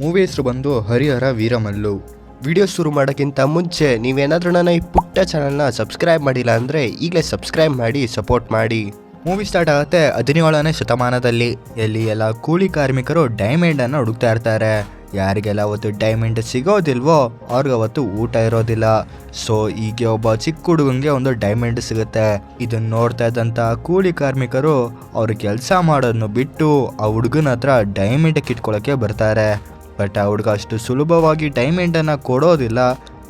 Movie ಹೆಸರು ಬಂದು Harihara ವೀರಮಲ್ಲು. Video ಶುರು ಮಾಡೋಕ್ಕಿಂತ ಮುಂಚೆ ನೀವೇನಾದ್ರೂ ನನ್ನ ಈ ಪುಟ್ಟ ಚಾನಲ್ನ ಸಬ್ಸ್ಕ್ರೈಬ್ ಮಾಡಿಲ್ಲ ಅಂದರೆ ಈಗಲೇ ಸಬ್ಸ್ಕ್ರೈಬ್ ಮಾಡಿ ಸಪೋರ್ಟ್ ಮಾಡಿ. ಮೂವಿ ಸ್ಟಾರ್ಟ್ ಆಗುತ್ತೆ 17ನೇ ಶತಮಾನದಲ್ಲಿ. ಎಲ್ಲಿ ಎಲ್ಲ ಕೂಲಿ ಕಾರ್ಮಿಕರು ಡೈಮಂಡನ್ನು ಹುಡುಕ್ತಾ ಇರ್ತಾರೆ. ಯಾರಿಗೆಲ್ಲ ಅವತ್ತು ಡೈಮಂಡ್ ಸಿಗೋದಿಲ್ವೋ ಅವ್ರಿಗೆ ಅವತ್ತು ಊಟ ಇರೋದಿಲ್ಲ. ಸೊ ಹೀಗೆ ಒಬ್ಬ ಚಿಕ್ಕ ಹುಡುಗಂಗೆ ಒಂದು ಡೈಮಂಡ್ ಸಿಗುತ್ತೆ. ಇದನ್ನ ನೋಡ್ತಾ ಇದ್ದಂಥ ಕೂಲಿ ಕಾರ್ಮಿಕರು ಅವ್ರ ಕೆಲಸ ಮಾಡೋದನ್ನು ಬಿಟ್ಟು ಆ ಹುಡುಗನ ಹತ್ರ ಡೈಮಂಡ್ ಕಿಟ್ಕೊಳ್ಳೋಕ್ಕೆ ಬರ್ತಾರೆ. ಬಟ್ ಆ ಹುಡುಗ ಅಷ್ಟು ಸುಲಭವಾಗಿ ಡೈಮಂಡನ್ನು ಕೊಡೋದಿಲ್ಲ.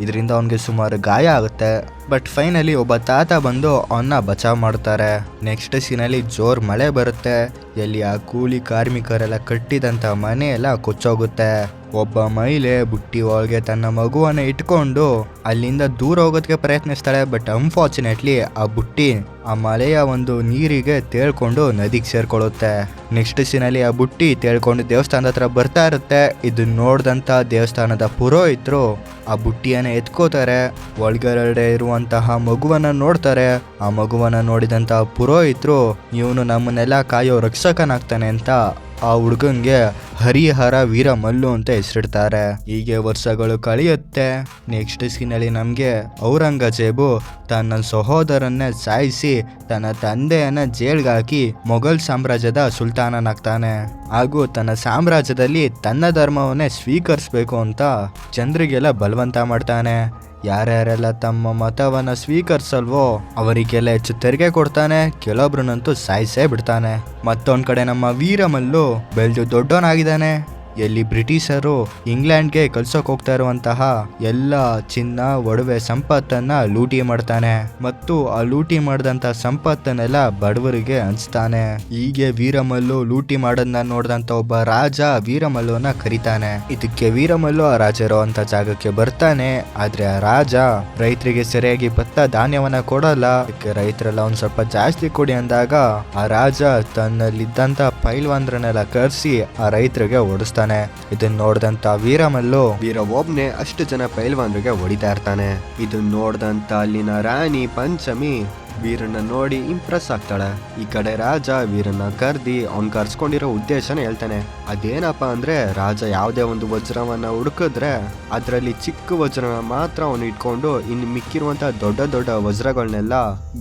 ಇದರಿಂದ ಅವನಿಗೆ ಸುಮಾರು ಗಾಯ ಆಗುತ್ತೆ. ಬಟ್ ಫೈನಲಿ ಒಬ್ಬ ತಾತ ಬಂದು ಅವನ್ನ ಬಚಾವ್ ಮಾಡ್ತಾರೆ. ನೆಕ್ಸ್ಟ್ ಸೀನಲ್ಲಿ ಜೋರ್ ಮಳೆ ಬರುತ್ತೆ. ಎಲ್ಲಿ ಆ ಕೂಲಿ ಕಾರ್ಮಿಕರೆಲ್ಲ ಕಟ್ಟಿದಂಥ ಮನೆ ಎಲ್ಲ ಕೊಚ್ಚೋಗುತ್ತೆ. ಒಬ್ಬ ಮಹಿಳೆ ಬುಟ್ಟಿ ಒಳಗೆ ತನ್ನ ಮಗುವನ್ನು ಇಟ್ಕೊಂಡು ಅಲ್ಲಿಂದ ದೂರ ಹೋಗೋದಕ್ಕೆ ಪ್ರಯತ್ನಿಸ್ತಾಳೆ. ಬಟ್ ಅನ್ಫಾರ್ಚುನೇಟ್ಲಿ ಆ ಬುಟ್ಟಿ ಆ ಮಳೆಯ ಒಂದು ನೀರಿಗೆ ತೇಳ್ಕೊಂಡು ನದಿಗೆ ಸೇರ್ಕೊಳ್ಳುತ್ತೆ. ನೆಕ್ಸ್ಟ್ ಸೀನಲ್ಲಿ ಆ ಬುಟ್ಟಿ ತೇಳ್ಕೊಂಡು ದೇವಸ್ಥಾನದ ಹತ್ರ ಬರ್ತಾ ಇರುತ್ತೆ. ಇದನ್ನ ನೋಡಿದಂಥ ದೇವಸ್ಥಾನದ ಪುರೋಹಿತರು ಆ ಬುಟ್ಟಿಯನ್ನು ಎತ್ಕೋತಾರೆ. ಒಳಗಡೆ ಇರುವಂತಹ ಮಗುವನ್ನ ನೋಡ್ತಾರೆ. ಆ ಮಗುವನ್ನ ನೋಡಿದಂಥ ಪುರೋಹಿತರು ಇವನು ನಮ್ಮನ್ನೆಲ್ಲ ಕಾಯೋ ರಕ್ಷಕನಾಗ್ತಾನೆ ಅಂತ ಆ ಹುಡುಗಂಗೆ ಹರಿಹರ ವೀರಮಲ್ಲು ಅಂತ ಹೆಸರಿಡ್ತಾರೆ. ಹೀಗೆ ವರ್ಷಗಳು ಕಳೆಯುತ್ತೆ. ನೆಕ್ಸ್ಟ್ ಸೀನಲ್ಲಿ ನಮಗೆ ಔರಂಗಜೇಬು ತನ್ನ ಸಹೋದರನ್ನೇ ಸಾಯಿಸಿ ತನ್ನ ತಂದೆಯನ್ನ ಜೈಲ್ಗೆ ಹಾಕಿ ಮೊಘಲ್ ಸಾಮ್ರಾಜ್ಯದ ಸುಲ್ತಾನನಾಗ್ತಾನೆ. ಹಾಗೂ ತನ್ನ ಸಾಮ್ರಾಜ್ಯದಲ್ಲಿ ತನ್ನ ಧರ್ಮವನ್ನೇ ಸ್ವೀಕರಿಸಬೇಕು ಅಂತ ಜನರಿಗೆಲ್ಲ ಬಲವಂತ ಮಾಡ್ತಾನೆ. ಯಾರ್ಯಾರೆಲ್ಲ ತಮ್ಮ ಮತವನ್ನು ಸ್ವೀಕರಿಸಲ್ವೋ ಅವರಿಗೆಲ್ಲ ಹೆಚ್ಚು ತೆರಿಗೆ ಕೊಡ್ತಾನೆ. ಕೆಲವೊಬ್ರನ್ನಂತೂ ಸಾಯಿಸೇ ಬಿಡ್ತಾನೆ. ಮತ್ತೊಂದು ಕಡೆ ನಮ್ಮ ವೀರಮಲ್ಲು ಬೆಳೆದು ದೊಡ್ಡವನಾಗಿದ್ದಾನೆ. ಎಲ್ಲಿ ಬ್ರಿಟಿಷರು ಇಂಗ್ಲೆಂಡ್ಗೆ ಕಳ್ಸೋಕೆ ಹೋಗ್ತಾ ಇರುವಂತಹ ಎಲ್ಲ ಚಿನ್ನ ಒಡವೆ ಸಂಪತ್ತನ್ನ ಲೂಟಿ ಮಾಡ್ತಾನೆ. ಮತ್ತು ಆ ಲೂಟಿ ಮಾಡಿದಂಥ ಸಂಪತ್ತನ್ನೆಲ್ಲ ಬಡವರಿಗೆ ಹಂಚ್ತಾನೆ. ಹೀಗೆ ವೀರಮಲ್ಲು ಲೂಟಿ ಮಾಡೋದನ್ನ ನೋಡಿದಂಥ ಒಬ್ಬ ರಾಜ ವೀರಮಲ್ಲುವನ್ನ ಕರೀತಾನೆ. ಇದಕ್ಕೆ ವೀರಮಲ್ಲು ಆ ರಾಜ ಇರೋವಂಥ ಜಾಗಕ್ಕೆ ಬರ್ತಾನೆ. ಆದ್ರೆ ಆ ರಾಜ ರೈತರಿಗೆ ಸರಿಯಾಗಿ ಭತ್ತ ಧಾನ್ಯವನ್ನ ಕೊಡಲ್ಲ. ಅದಕ್ಕೆ ರೈತರೆಲ್ಲ ಒಂದ್ ಸ್ವಲ್ಪ ಜಾಸ್ತಿ ಕೊಡಿ ಅಂದಾಗ ಆ ರಾಜ ತನ್ನಲ್ಲಿದ್ದಂಥ ಪೈಲ್ವಾನ್ರನ್ನೆಲ್ಲ ಕರೆಸಿ ಆ ರೈತರಿಗೆ ಓಡಿಸ್ತಾನೆ. ಇದನ್ನ ನೋಡಿದಂತ ವೀರಮಲ್ಲು ಒಬ್ನೇ ಅಷ್ಟು ಜನ ಪೈಲ್ವಾನ್ರಿಗೆ ಹೊಡಿತಾ ಇರ್ತಾನೆ. ಇದನ್ನ ನೋಡ್ದಂತ ಅಲ್ಲಿನ ರಾಣಿ ಪಂಚಮಿ ವೀರನ್ನ ನೋಡಿ ಇಂಪ್ರೆಸ್ ಆಗ್ತಾಳೆ. ಈ ಕಡೆ ರಾಜ ವೀರನ್ನ ಕರ್ದಿ ಅವ್ನ್ ಕರ್ಸ್ಕೊಂಡಿರೋ ಉದ್ದೇಶನ ಹೇಳ್ತಾನೆ. ಅದೇನಪ್ಪ ಅಂದ್ರೆ ರಾಜ ಯಾವುದೇ ಒಂದು ವಜ್ರವನ್ನ ಹುಡುಕಿದ್ರೆ ಅದ್ರಲ್ಲಿ ಚಿಕ್ಕ ವಜ್ರನ ಮಾತ್ರ ಅವನು ಇಟ್ಕೊಂಡು ಇನ್ನು ಮಿಕ್ಕಿರುವಂತ ದೊಡ್ಡ ದೊಡ್ಡ ವಜ್ರಗಳನ್ನೆಲ್ಲ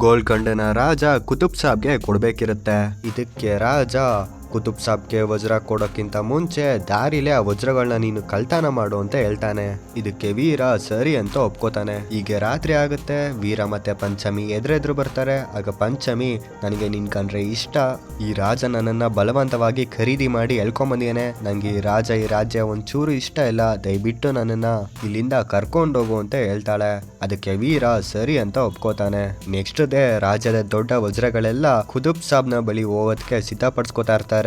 ಗೋಲ್ಕೊಂಡನ ರಾಜ ಕುತುಬ್ ಸಾಬ್ಗೆ ಕೊಡ್ಬೇಕಿರುತ್ತೆ. ಇದಕ್ಕೆ ರಾಜ ಕುತುಬ್ ಸಾಬ್ಗೆ ವಜ್ರ ಕೊಡೋಕ್ಕಿಂತ ಮುಂಚೆ ದಾರಿಲೇ ಆ ವಜ್ರಗಳನ್ನ ನೀನು ಕಳ್ತನ ಮಾಡು ಅಂತ ಹೇಳ್ತಾನೆ. ಇದಕ್ಕೆ ವೀರ ಸರಿ ಅಂತ ಒಪ್ಕೋತಾನೆ. ಹೀಗೆ ರಾತ್ರಿ ಆಗುತ್ತೆ. ವೀರ ಮತ್ತೆ ಪಂಚಮಿ ಎದುರೆದ್ರು ಬರ್ತಾರೆ. ಆಗ ಪಂಚಮಿ, ನನಗೆ ನಿನ್ ಕಂಡ್ರೆ ಇಷ್ಟ. ಈ ರಾಜ ನನ್ನನ್ನ ಬಲವಂತವಾಗಿ ಖರೀದಿ ಮಾಡಿ ಎಳ್ಕೊಂಬಂದಿಯಾನೆ. ನಂಗೆ ಈ ರಾಜ್ಯ ಒಂಚೂರು ಇಷ್ಟ ಇಲ್ಲ. ದಯವಿಟ್ಟು ನನ್ನನ್ನ ಇಲ್ಲಿಂದ ಕರ್ಕೊಂಡೋಗು ಅಂತ ಹೇಳ್ತಾಳೆ. ಅದಕ್ಕೆ ವೀರ ಸರಿ ಅಂತ ಒಪ್ಕೋತಾನೆ. ನೆಕ್ಸ್ಟ್ ಡೇ ರಾಜ್ಯದ ದೊಡ್ಡ ವಜ್ರಗಳೆಲ್ಲ ಕುತುಬ್ ಸಾಬ್ನ ಬಳಿ ಹೋಗೋದಕ್ಕೆ ಸಿದ್ಧಪಡಿಸ್ಕೋತಾ ಇರ್ತಾರೆ.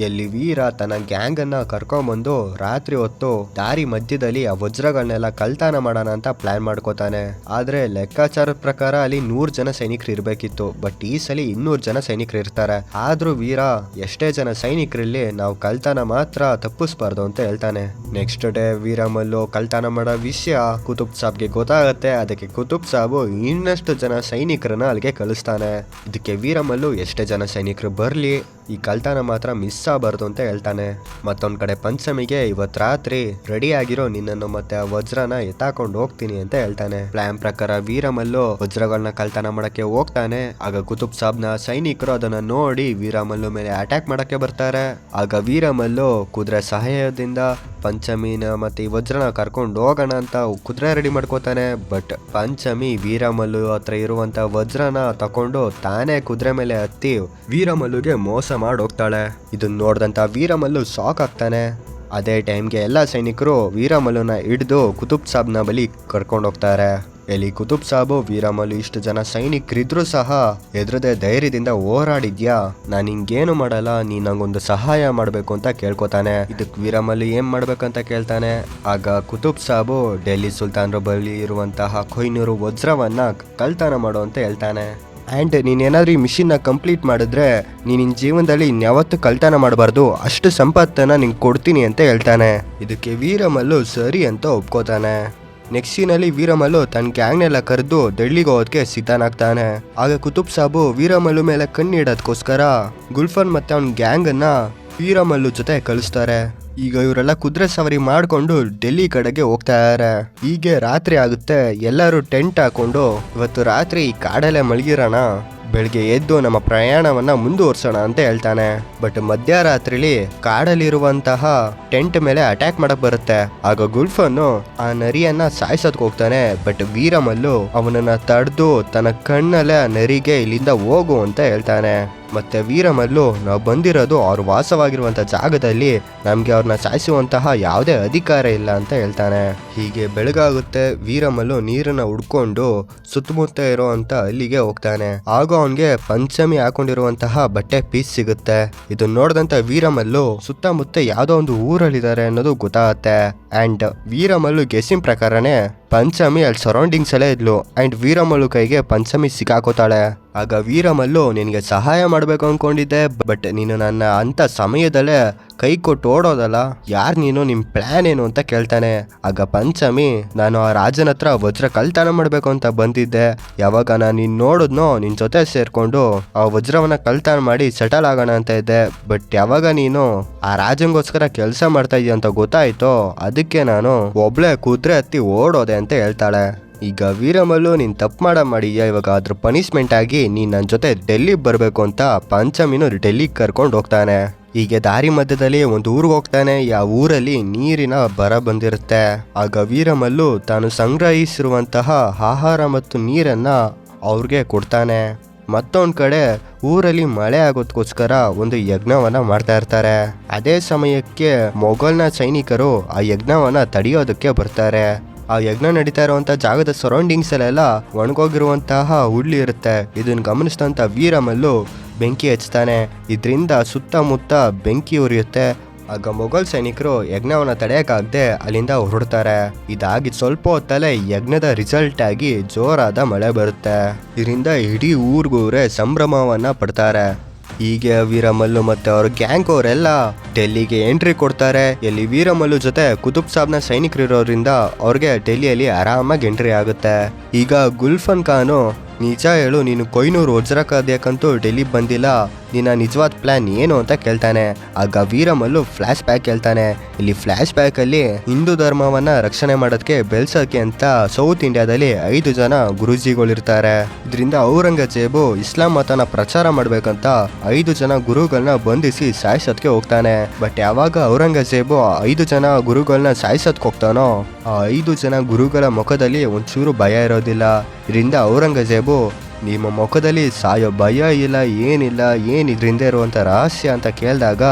ಎಲ್ಲಿ ವೀರ ತನ್ನ ಗ್ಯಾಂಗ್ ಅನ್ನ ಕರ್ಕೊಂಡ್ಬಂದು ರಾತ್ರಿ ಹೊತ್ತು ದಾರಿ ಮಧ್ಯದಲ್ಲಿ ಆ ವಜ್ರಗಳನ್ನೆಲ್ಲ ಕಳ್ತನ ಮಾಡೋಣ ಅಂತ ಪ್ಲಾನ್ ಮಾಡ್ಕೋತಾನೆ. ಆದ್ರೆ ಲೆಕ್ಕಾಚಾರದ ಪ್ರಕಾರ ಅಲ್ಲಿ 100 ಜನ ಸೈನಿಕರು ಇರ್ಬೇಕಿತ್ತು. ಬಟ್ ಈ ಸಲ 200 ಜನ ಸೈನಿಕರು ಇರ್ತಾರೆ. ಆದ್ರೂ ವೀರ ಎಷ್ಟೇ ಜನ ಸೈನಿಕರಲ್ಲಿ ನಾವು ಕಳ್ತನ ಮಾತ್ರ ತಪ್ಪಿಸ್ಬಾರ್ದು ಅಂತ ಹೇಳ್ತಾನೆ. ನೆಕ್ಸ್ಟ್ ಡೇ ವೀರಮಲ್ಲು ಕಳ್ತನ ಮಾಡೋ ವಿಷಯ ಕುತುಬ್ ಸಾಬ್ಗೆ ಗೊತ್ತಾಗತ್ತೆ. ಅದಕ್ಕೆ ಕುತುಬ್ ಸಾಬು ಇನ್ನಷ್ಟು ಜನ ಸೈನಿಕರನ್ನ ಅಲ್ಲಿಗೆ ಕಳಿಸ್ತಾನೆ. ಇದಕ್ಕೆ ವೀರಮಲ್ಲು ಎಷ್ಟೇ ಜನ ಸೈನಿಕರು ಬರ್ಲಿ ಈ ಕಳ್ತನ ಮಾತ್ರ ಮಿಸ್ ಆಗಬಾರ್ದು ಅಂತ ಹೇಳ್ತಾನೆ. ಮತ್ತೊಂದ್ ಕಡೆ ಪಂಚಮಿಗೆ ಇವತ್ ರಾತ್ರಿ ರೆಡಿ ಆಗಿರೋ ನಿನ್ನನ್ನು ಮತ್ತೆ ಆ ವಜ್ರನ ಎತ್ತಾಕೊಂಡು ಹೋಗ್ತೀನಿ ಅಂತ ಹೇಳ್ತಾನೆ. ಪ್ಲಾನ್ ಪ್ರಕಾರ ವೀರಮಲ್ಲು ವಜ್ರಗಳನ್ನ ಕಳ್ತನ ಮಾಡಕ್ಕೆ ಹೋಗ್ತಾನೆ. ಆಗ ಕುತುಬ್ ಸಾಬ್ನ ಸೈನಿಕರು ಅದನ್ನ ನೋಡಿ ವೀರಮಲ್ಲು ಮೇಲೆ ಅಟ್ಯಾಕ್ ಮಾಡಕ್ಕೆ ಬರ್ತಾರೆ. ಆಗ ವೀರಮಲ್ಲು ಕುದುರೆ ಸಹಾಯದಿಂದ ಪಂಚಮಿನ ಮತ್ತೆ ಈ ವಜ್ರನ ಕರ್ಕೊಂಡು ಹೋಗೋಣ ಅಂತ ಕುದುರೆ ರೆಡಿ ಮಾಡ್ಕೋತಾನೆ. ಬಟ್ ಪಂಚಮಿ ವೀರಮಲ್ಲು ಹತ್ರ ಇರುವಂತ ವಜ್ರನ ತಕೊಂಡು ತಾನೇ ಕುದುರೆ ಮೇಲೆ ಹತ್ತಿ ವೀರಮಲ್ಲುಗೆ ಮೋಸ ಮಾಡಿ ಹೋಗ್ತಾಳೆ. ಇದನ್ನ ನೋಡ್ದಂತ ವೀರಮಲ್ಲು ಶಾಕ್ ಆಗ್ತಾನೆ. ಅದೇ ಟೈಮ್ಗೆ ಎಲ್ಲ ಸೈನಿಕರು ವೀರಮಲ್ಲುನ ಹಿಡಿದು ಕುತುಬ್ ಸಾಬ್ನ ಬಳಿ ಕರ್ಕೊಂಡು ಹೋಗ್ತಾರೆ. ಎಲ್ಲಿ ಕುತುಬ್ ಸಾಬು ವೀರಮಲ್ಲು ಇಷ್ಟು ಜನ ಸೈನಿಕರಿದ್ರು ಸಹ ಎದುರದೆ ಧೈರ್ಯದಿಂದ ಹೋರಾಡಿದ್ಯಾ, ನಾನು ಹಿಂಗೇನು ಮಾಡಲ್ಲ, ನೀನ್ ನಂಗೊಂದು ಸಹಾಯ ಮಾಡ್ಬೇಕು ಅಂತ ಕೇಳ್ಕೊತಾನೆ. ಇದಕ್ ವೀರಮಲ್ಲು ಏನ್ ಮಾಡ್ಬೇಕಂತ ಕೇಳ್ತಾನೆ. ಆಗ ಕುತುಬ್ ಸಾಬು ಡೆಲ್ಲಿ ಸುಲ್ತಾನ್ರ ಬಳಿ ಇರುವಂತಹ ಕೊಹಿನೂರು ವಜ್ರವನ್ನ ಕಳ್ತನ ಮಾಡು ಅಂತ ಹೇಳ್ತಾನೆ. ಆ್ಯಂಡ್ ನೀನೇನಾದ್ರೂ ಈ ಮಿಷನ್ನ ಕಂಪ್ಲೀಟ್ ಮಾಡಿದ್ರೆ ನೀನು ನಿನ್ನ ಜೀವನದಲ್ಲಿ ಇನ್ಯಾವತ್ತೂ ಕಳ್ತನ ಮಾಡಬಾರ್ದು, ಅಷ್ಟು ಸಂಪತ್ತನ್ನು ನಿಂಗೆ ಕೊಡ್ತೀನಿ ಅಂತ ಹೇಳ್ತಾನೆ. ಇದಕ್ಕೆ ವೀರಮಲ್ಲು ಸರಿ ಅಂತ ಒಪ್ಕೋತಾನೆ. ನೆಕ್ಸ್ಟ್ ಸೀನಲ್ಲಿ ವೀರಮಲ್ಲು ತನ್ನ ಗ್ಯಾಂಗ್ನೆಲ್ಲ ಕರೆದು ಡೆಲ್ಲಿಗೆ ಹೋಗೋದಕ್ಕೆ ಸಿದ್ಧನಾಗ್ತಾನೆ. ಆಗ ಕುತುಬ್ ಸಾಬು ವೀರಮಲ್ಲು ಮೇಲೆ ಕಣ್ಣಿಡೋದಕ್ಕೋಸ್ಕರ ಗುಲ್ಫನ್ ಮತ್ತೆ ಅವನ ಗ್ಯಾಂಗನ್ನು ವೀರಮಲ್ಲು ಜೊತೆ ಕಳಿಸ್ತಾರೆ. ಈಗ ಇವರೆಲ್ಲ ಕುದುರೆ ಸವಾರಿ ಮಾಡ್ಕೊಂಡು ಡೆಲ್ಲಿ ಕಡೆಗೆ ಹೋಗ್ತಾ ಇದಾರೆ. ಹೀಗೆ ರಾತ್ರಿ ಆಗುತ್ತೆ. ಎಲ್ಲರೂ ಟೆಂಟ್ ಹಾಕೊಂಡು ಇವತ್ತು ರಾತ್ರಿ ಈ ಕಾಡಲ್ಲೇ ಮಲಗಿರೋಣ, ಬೆಳಿಗ್ಗೆ ಎದ್ದು ನಮ್ಮ ಪ್ರಯಾಣವನ್ನ ಮುಂದುವರ್ಸೋಣ ಅಂತ ಹೇಳ್ತಾನೆ. ಬಟ್ ಮಧ್ಯರಾತ್ರಿಲಿ ಕಾಡಲ್ಲಿರುವಂತಹ ಟೆಂಟ್ ಮೇಲೆ ಅಟ್ಯಾಕ್ ಮಾಡಕ್ ಬರುತ್ತೆ. ಆಗ ಗುಲ್ಫನ್ನು ಆ ನರಿಯನ್ನ ಸಾಯಿಸೋದಕ್ಕೆ ಹೋಗ್ತಾನೆ. ಬಟ್ ವೀರಮಲ್ಲು ಅವನನ್ನ ತಡೆದು ತನ್ನ ಕಣ್ಣಲ್ಲೇ ಆ ನರಿಗೆ ಇಲ್ಲಿಂದ ಹೋಗು ಅಂತ ಹೇಳ್ತಾನೆ. ಮತ್ತೆ ವೀರಮಲ್ಲು ನಾವು ಬಂದಿರೋದು ಅವ್ರು ವಾಸವಾಗಿರುವಂತ ಜಾಗದಲ್ಲಿ, ನಮ್ಗೆ ಅವ್ರನ್ನ ಸಾಯಿಸುವಂತಹ ಯಾವುದೇ ಅಧಿಕಾರ ಇಲ್ಲ ಅಂತ ಹೇಳ್ತಾನೆ. ಹೀಗೆ ಬೆಳಗಾಗುತ್ತೆ. ವೀರಮಲ್ಲು ನೀರನ್ನ ಹುಡ್ಕೊಂಡು ಸುತ್ತಮುತ್ತ ಇರುವಂತ ಅಲ್ಲಿಗೆ ಹೋಗ್ತಾನೆ. ಆಗ ಅವನ್ಗೆ ಪಂಚಮಿ ಹಾಕೊಂಡಿರುವಂತಹ ಬಟ್ಟೆ ಪೀಸ್ ಸಿಗುತ್ತೆ. ಇದು ನೋಡಿದಂತ ವೀರಮಲ್ಲು ಸುತ್ತಮುತ್ತ ಯಾವ್ದೋ ಒಂದು ಊರಲ್ಲಿದ್ದಾರೆ ಅನ್ನೋದು ಗೊತ್ತಾಗುತ್ತೆ. ಅಂಡ್ ವೀರಮಲ್ಲು ಗೆಸ್ಸಿನ ಪ್ರಕಾರನೇ ಪಂಚಮಿ ಅಲ್ಲಿ ಸರೌಂಡಿಂಗ್ಸ್ ಅಲ್ಲೇ ಇದ್ಲು. ಅಂಡ್ ವೀರಮಲ್ಲು ಕೈಗೆ ಪಂಚಮಿ ಸಿಕ್ಕಾಕೋತಾಳೆ. ಆಗ ವೀರಮಲ್ಲು ನಿನಗೆ ಸಹಾಯ ಮಾಡಬೇಕು ಅನ್ಕೊಂಡಿದ್ದೆ, ಬಟ್ ನೀನು ನನ್ನ ಅಂತ ಸಮಯದಲ್ಲೇ ಕೈ ಕೊಟ್ಟು ಓಡೋದಲ್ಲ, ಯಾರು ನೀನು, ನಿಮ್ಮ ಪ್ಲಾನ್ ಏನು ಅಂತ ಕೇಳ್ತಾನೆ. ಆಗ ಪಂಚಮಿ, ನಾನು ಆ ರಾಜನ ಹತ್ರ ವಜ್ರ ಕಳ್ತನ ಮಾಡಬೇಕು ಅಂತ ಬಂದಿದ್ದೆ. ಯಾವಾಗ ನಾನು ನೀನು ನೋಡಿದ್ನೋ ನಿನ್ನ ಜೊತೆ ಸೇರ್ಕೊಂಡು ಆ ವಜ್ರವನ್ನ ಕಳ್ತನ ಮಾಡಿ ಸೆಟಲ್ ಆಗೋಣ ಅಂತ ಇದ್ದೆ. ಬಟ್ ಯಾವಾಗ ನೀನು ಆ ರಾಜಂಗೋಸ್ಕರ ಕೆಲಸ ಮಾಡ್ತಾ ಇದೀಯ ಅಂತ ಗೊತ್ತಾಯ್ತೋ, ಅದಕ್ಕೆ ನಾನು ಒಬ್ಳೆ ಕುದುರೆ ಹತ್ತಿ ಓಡೋದೆ ಅಂತ ಹೇಳ್ತಾಳೆ. ಈಗ ವೀರಮಲ್ಲು ನೀನು ತಪ್ಪು ಮಾಡಿದ್ಯಾ, ಇವಾಗ ಅದ್ರ ಪನಿಷ್ಮೆಂಟ್ ಆಗಿ ನೀನು ನನ್ನ ಜೊತೆ ಡೆಲ್ಲಿಗೆ ಬರಬೇಕು ಅಂತ ಪಂಚಮಿನು ಡೆಲ್ಲಿಗೆ ಕರ್ಕೊಂಡು ಹೋಗ್ತಾನೆ. ಹೀಗೆ ದಾರಿ ಮಧ್ಯದಲ್ಲಿ ಒಂದು ಊರಿಗೆ ಹೋಗ್ತಾನೆ. ಆ ಊರಲ್ಲಿ ನೀರಿನ ಬರ ಬಂದಿರುತ್ತೆ. ಆಗ ವೀರಮಲ್ಲು ತಾನು ಸಂಗ್ರಹಿಸಿರುವಂತಹ ಆಹಾರ ಮತ್ತು ನೀರನ್ನ ಅವ್ರಿಗೆ ಕೊಡ್ತಾನೆ. ಮತ್ತೊಂದು ಕಡೆ ಊರಲ್ಲಿ ಮಳೆ ಆಗೋದಕ್ಕೋಸ್ಕರ ಒಂದು ಯಜ್ಞವನ್ನ ಮಾಡ್ತಾ ಇರ್ತಾರೆ. ಅದೇ ಸಮಯಕ್ಕೆ ಮೊಘಲ್ನ ಸೈನಿಕರು ಆ ಯಜ್ಞವನ್ನ ತಡೆಯೋದಕ್ಕೆ ಬರ್ತಾರೆ. ಆ ಯಜ್ಞ ನಡೀತಾ ಇರುವಂತ ಜಾಗದ ಸರೌಂಡಿಂಗ್ಸ್ ಅಲ್ಲೆಲ್ಲ ಒಣಗೋಗಿರುವಂತಹ ಹುಳ್ಳಿ ಇರುತ್ತೆ. ಇದನ್ನ ಗಮನಿಸಿದಂತ ವೀರಮಲ್ಲು ಬೆಂಕಿ ಹಚ್ತಾನೆ. ಇದರಿಂದ ಸುತ್ತಮುತ್ತ ಬೆಂಕಿ ಉರಿಯುತ್ತೆ. ಆಗ ಮೊಘಲ್ ಸೈನಿಕರು ಯಜ್ಞವನ್ನ ತಡೆಯಕ್ಕಾಗದೆ ಅಲ್ಲಿಂದ ಹೊರಡ್ತಾರೆ. ಇದಾಗಿದ್ದು ಸ್ವಲ್ಪ ಹೊತ್ತಲ್ಲೇ ಯಜ್ಞದ ರಿಸಲ್ಟ್ ಆಗಿ ಜೋರಾದ ಮಳೆ ಬರುತ್ತೆ. ಇದರಿಂದ ಇಡೀ ಊರ್ಗೂರೇ ಸಂಭ್ರಮವನ್ನ ಪಡ್ತಾರೆ. ಹೀಗೆ ವೀರಮಲ್ಲು ಮತ್ತೆ ಅವ್ರ ಗ್ಯಾಂಗ್ ಅವರೆಲ್ಲ ಡೆಲ್ಲಿಗೆ ಎಂಟ್ರಿ ಕೊಡ್ತಾರೆ. ಇಲ್ಲಿ ವೀರಮಲ್ಲು ಜೊತೆ ಕುತುಬ್ ಸಾಬ್ನ ಸೈನಿಕರಿರೋದ್ರಿಂದ ಅವ್ರಿಗೆ ಡೆಲ್ಲಿಯಲ್ಲಿ ಆರಾಮಾಗಿ ಎಂಟ್ರಿ ಆಗುತ್ತೆ. ಈಗ ಗುಲ್ಫನ್ ಖಾನು, ನಿಜ ಹೇಳು, ನೀನು ಕೊಯ್ನೂರು ವಜ್ರ ಕದಿಯಕ್ಕಂತೂ ಡೆಲ್ಲಿ ಬಂದಿಲ್ಲ, ನಿನ್ನ ನಿಜವಾದ ಪ್ಲಾನ್ ಏನು ಅಂತ ಕೇಳ್ತಾನೆ. ಆಗ ವೀರಮಲ್ಲು ಫ್ಲಾಶ್ ಬ್ಯಾಕ್ ಹೇಳ್ತಾನೆ. ಇಲ್ಲಿ ಫ್ಲಾಶ್ ಬ್ಯಾಕ್ ಅಲ್ಲಿ ಹಿಂದೂ ಧರ್ಮವನ್ನ ರಕ್ಷಣೆ ಮಾಡೋದಕ್ಕೆ ಬೆಳ್ಸೋಕೆ ಅಂತ ಸೌತ್ ಇಂಡಿಯಾದಲ್ಲಿ 5 ಜನ ಗುರೂಜಿಗಳಿರ್ತಾರೆ. ಇದರಿಂದ ಔರಂಗಜೇಬು ಇಸ್ಲಾಂ ಮತನ ಪ್ರಚಾರ ಮಾಡ್ಬೇಕಂತ 5 ಜನ ಗುರುಗಳನ್ನ ಬಂಧಿಸಿ ಸಾಯಿಸೋದಕ್ಕೆ ಹೋಗ್ತಾನೆ. ಬಟ್ ಯಾವಾಗ ಔರಂಗಜೇಬು 5 ಜನ ಗುರುಗಳನ್ನ ಸಾಯಿಸೋದಕ್ಕೆ ಹೋಗ್ತಾನೋ, ಆ 5 ಜನ ಗುರುಗಳ ಮುಖದಲ್ಲಿ ಒಂಚೂರು ಭಯ ಇರೋದಿಲ್ಲ. ಇದರಿಂದ ಔರಂಗಜೇಬು, ನಿಮ್ಮ ಮುಖದಲ್ಲಿ ಸಾಯೋ ಭಯ ಇಲ್ಲ, ಏನಿಲ್ಲ, ಇದರಿಂದ ಇರುವಂಥ ರಹಸ್ಯ ಅಂತ ಕೇಳಿದಾಗ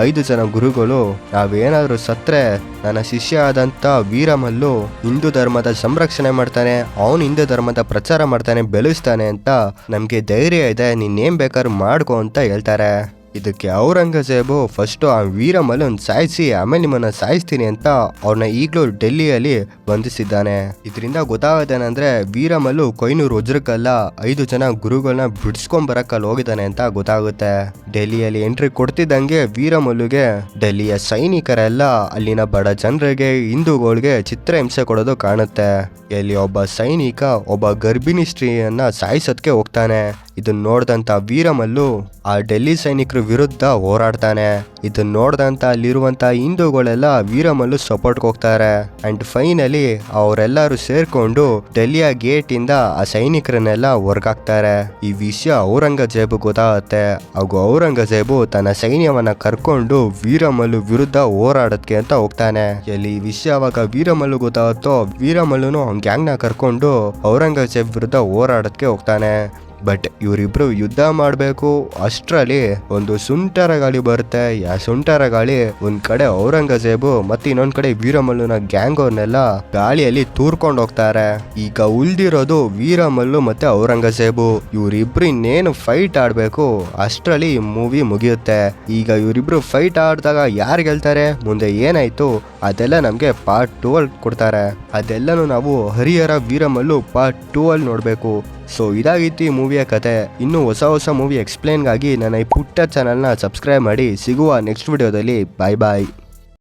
5 ಜನ ಗುರುಗಳು, ನಾವೇನಾದರೂ ಸತ್ರೆ ನನ್ನ ಶಿಷ್ಯ ಆದಂಥ ವೀರಮಲ್ಲು ಹಿಂದೂ ಧರ್ಮದ ಸಂರಕ್ಷಣೆ ಮಾಡ್ತಾನೆ, ಅವನು ಹಿಂದೂ ಧರ್ಮದ ಪ್ರಚಾರ ಮಾಡ್ತಾನೆ, ಬೆಳೆಸ್ತಾನೆ ಅಂತ ನಮಗೆ ಧೈರ್ಯ ಇದೆ, ನೀನೇನು ಬೇಕಾದ್ರೂ ಮಾಡ್ಕೊ ಅಂತ ಹೇಳ್ತಾರೆ. ಇದಕ್ಕೆ ಔರಂಗಜೇಬು ಫಸ್ಟು ಆ ವೀರಮಲ್ಲನ್ ಸಾಯಿಸಿ ಆಮೇಲೆ ನಿಮ್ಮನ್ನ ಸಾಯಿಸ್ತೀನಿ ಅಂತ ಅವ್ರನ್ನ ಈಗಲೂ ಡೆಲ್ಲಿಯಲ್ಲಿ ಬಂಧಿಸಿದ್ದಾನೆ. ಇದರಿಂದ ಗೊತ್ತಾಗೋದೇನೆಂದ್ರೆ ವೀರಮಲ್ಲು ಕೊಯ್ನೂರು ವಜ್ರಕ್ಕಲ್ಲ 5 ಜನ ಗುರುಗಳನ್ನ ಬಿಡಿಸ್ಕೊಂಬರಕ್ಕಲ್ಲಿ ಹೋಗಿದ್ದಾನೆ ಅಂತ ಗೊತ್ತಾಗುತ್ತೆ. ಡೆಲ್ಲಿಯಲ್ಲಿ ಎಂಟ್ರಿ ಕೊಡ್ತಿದ್ದಂಗೆ ವೀರಮಲ್ಲುಗೆ ಡೆಲ್ಲಿಯ ಸೈನಿಕರೆಲ್ಲ ಅಲ್ಲಿನ ಬಡ ಜನರಿಗೆ, ಹಿಂದೂಗಳಿಗೆ ಚಿತ್ರಹಿಂಸೆ ಕೊಡೋದು ಕಾಣುತ್ತೆ. ಇಲ್ಲಿ ಒಬ್ಬ ಸೈನಿಕ ಒಬ್ಬ ಗರ್ಭಿಣಿ ಸ್ತ್ರೀಯನ್ನ ಸಾಯಿಸೋದಕ್ಕೆ ಹೋಗ್ತಾನೆ. ಇದನ್ನ ನೋಡ್ದಂತ ವೀರಮಲ್ಲು ಆ ಡೆಲ್ಲಿ ಸೈನಿಕರ ವಿರುದ್ಧ ಹೋರಾಡ್ತಾನೆ. ಇದನ್ನ ನೋಡ್ದಂತ ಅಲ್ಲಿರುವಂತ ಹಿಂದೂಗಳೆಲ್ಲ ವೀರಮಲ್ಲು ಸಪೋರ್ಟ್ಗೆ ಹೋಗ್ತಾರೆ. ಅಂಡ್ ಫೈನಲಿ ಅವರೆಲ್ಲರೂ ಸೇರ್ಕೊಂಡು ಡೆಲ್ಲಿಯ ಗೇಟ್ ಇಂದ ಆ ಸೈನಿಕರನ್ನೆಲ್ಲ ಹೊರಗಾಕ್ತಾರೆ. ಈ ವಿಷಯ ಔರಂಗಜೇಬು ಗೊತ್ತಾಗುತ್ತೆ. ಹಾಗೂ ಔರಂಗಜೇಬು ತನ್ನ ಸೈನ್ಯವನ್ನ ಕರ್ಕೊಂಡು ವೀರಮಲ್ಲು ವಿರುದ್ಧ ಹೋರಾಡೋದಕ್ಕೆ ಅಂತ ಹೋಗ್ತಾನೆ. ಈ ವಿಷಯ ಅವಾಗ ವೀರಮಲ್ಲು ಗೊತ್ತಾಗುತ್ತೋ, ವೀರಮಲ್ಲುನು ಅವ್ನ ಗ್ಯಾಂಗ್ನ ಕರ್ಕೊಂಡು ಔರಂಗಜೇಬ್ ವಿರುದ್ಧ ಹೋರಾಡೋದಕ್ಕೆ ಹೋಗ್ತಾನೆ. ಬಟ್ ಇವರಿಬ್ರು ಯುದ್ಧ ಮಾಡಬೇಕು ಅಷ್ಟರಲ್ಲಿ ಒಂದು ಸುಂಟರ ಗಾಳಿ ಬರುತ್ತೆ. ಆ ಸುಂಟರ ಗಾಳಿ ಒಂದ್ ಕಡೆ ಔರಂಗಜೇಬು ಮತ್ತೆ ಇನ್ನೊಂದ್ ಕಡೆ ವೀರಮಲ್ಲುನ ಗ್ಯಾಂಗ್ ಅವ್ರನ್ನೆಲ್ಲ ಗಾಳಿಯಲ್ಲಿ ತೂರ್ಕೊಂಡು ಹೋಗ್ತಾರೆ. ಈಗ ಉಳ್ದಿರೋದು ವೀರಮಲ್ಲು ಮತ್ತೆ ಔರಂಗಜೇಬು. ಇವರಿಬ್ರು ಇನ್ನೇನು ಫೈಟ್ ಆಡ್ಬೇಕು ಅಷ್ಟರಲ್ಲಿ ಈ ಮೂವಿ ಮುಗಿಯುತ್ತೆ. ಈಗ ಇವರಿಬ್ರು ಫೈಟ್ ಆಡಿದಾಗ ಯಾರು ಗೆಲ್ತಾರೆ, ಮುಂದೆ ಏನಾಯ್ತು ಅದೆಲ್ಲ ನಮ್ಗೆ ಪಾರ್ಟ್ 2 ಅಲ್ಲಿ ಕೊಡ್ತಾರೆ. ಅದೆಲ್ಲನೂ ನಾವು ಹರಿಹರ ವೀರಮಲ್ಲು ಪಾರ್ಟ್ 2 ಅಲ್ಲಿ ನೋಡ್ಬೇಕು. ಸೊ ಇದಾಗಿತ್ತು ಈ ಮೂವಿಯ ಕತೆ. ಇನ್ನೂ ಹೊಸ ಮೂವಿ ಎಕ್ಸ್ಪ್ಲೇನ್ಗಾಗಿ ನನ್ನ ಈ ಪುಟ್ಟ ಚಾನಲ್ನ ಸಬ್ಸ್ಕ್ರೈಬ್ ಮಾಡಿ. ಸಿಗುವ ನೆಕ್ಸ್ಟ್ ವಿಡಿಯೋದಲ್ಲಿ. ಬಾಯ್ ಬಾಯ್.